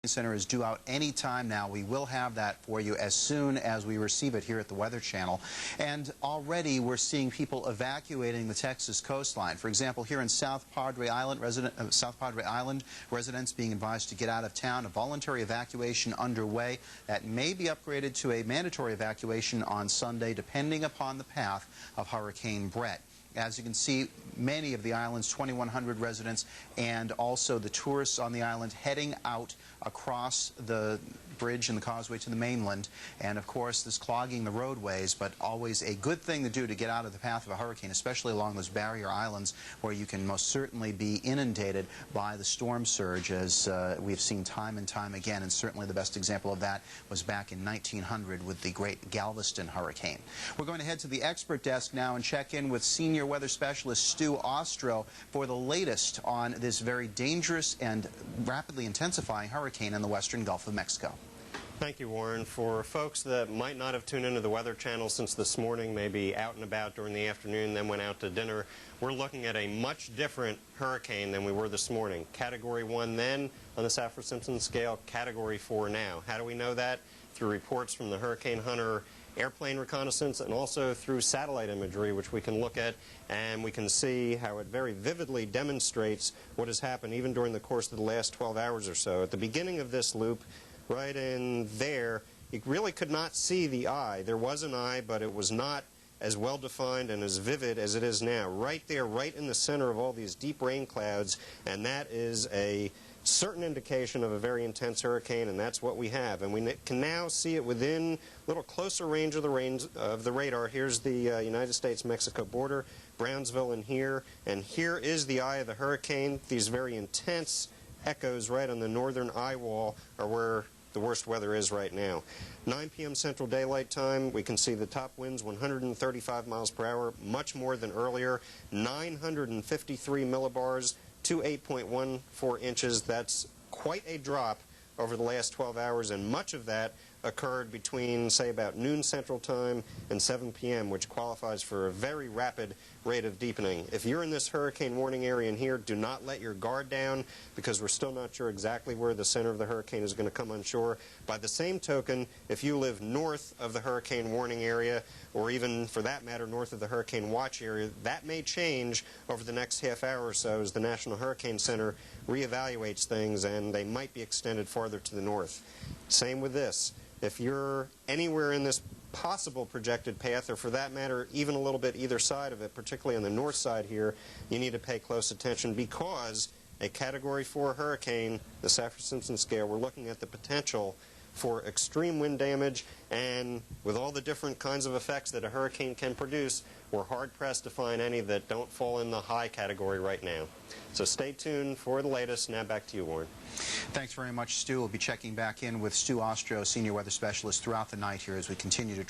Center is due out any time now. We will have that for you as soon as we receive it here at the Weather Channel. And already we're seeing people evacuating the Texas coastline. For example, here in South Padre Island, residents being advised to get out of town. A voluntary evacuation underway that may be upgraded to a mandatory evacuation on Sunday, depending upon the path of Hurricane Bret. As you can see, many of the island's 2,100 residents and also the tourists on the island heading out across the bridge and the causeway to the mainland. And of course, this clogging the roadways, but always a good thing to do to get out of the path of a hurricane, especially along those barrier islands where you can most certainly be inundated by the storm surge, as we've seen time and time again. And certainly the best example of that was back in 1900 with the great Galveston hurricane. We're going to head to the expert desk now and check in with senior weather specialist Stu Ostro for the latest on this very dangerous and rapidly intensifying hurricane in the western Gulf of Mexico. Thank you, Warren. For folks that might not have tuned into the Weather Channel since this morning, maybe out and about during the afternoon, then went out to dinner, we're looking at a much different hurricane than we were this morning. Category 1 then on the Saffir-Simpson scale, Category 4 now. How do we know that? Through reports from the Hurricane Hunter airplane reconnaissance and also through satellite imagery, which we can look at, and we can see how it very vividly demonstrates what has happened even during the course of the last 12 hours or so. At the beginning of this loop, right in there, you really could not see the eye. There was an eye, but it was not as well defined and as vivid as it is now. Right there, right in the center of all these deep rain clouds, and that is a certain indication of a very intense hurricane, and that's what we have. And we can now see it within a little closer range of the radar. Here's the United States-Mexico border, Brownsville in here, and here is the eye of the hurricane. These very intense echoes right on the northern eye wall are where the worst weather is right now. 9 p.m. Central Daylight Time, we can see the top winds 135 miles per hour, much more than earlier, 953 millibars to 8.14 inches. That's quite a drop over the last 12 hours, and much of that occurred between, say, about noon Central Time and 7 p.m., which qualifies for a very rapid rate of deepening. If you're in this hurricane warning area in here, do not let your guard down, because we're still not sure exactly where the center of the hurricane is going to come on shore. By the same token, if you live north of the hurricane warning area, or even, for that matter, north of the hurricane watch area, that may change over the next half hour or so as the National Hurricane Center reevaluates things, and they might be extended farther to the north. Same with this. If you're anywhere in this possible projected path, or for that matter, even a little bit either side of it, particularly on the north side here, you need to pay close attention, because a Category 4 hurricane, the Saffir-Simpson scale, we're looking at the potential for extreme wind damage, and with all the different kinds of effects that a hurricane can produce, we're hard-pressed to find any that don't fall in the high category right now. So stay tuned for the latest. Now back to you, Warren. Thanks very much, Stu. We'll be checking back in with Stu Ostro, Senior Weather Specialist, throughout the night here as we continue to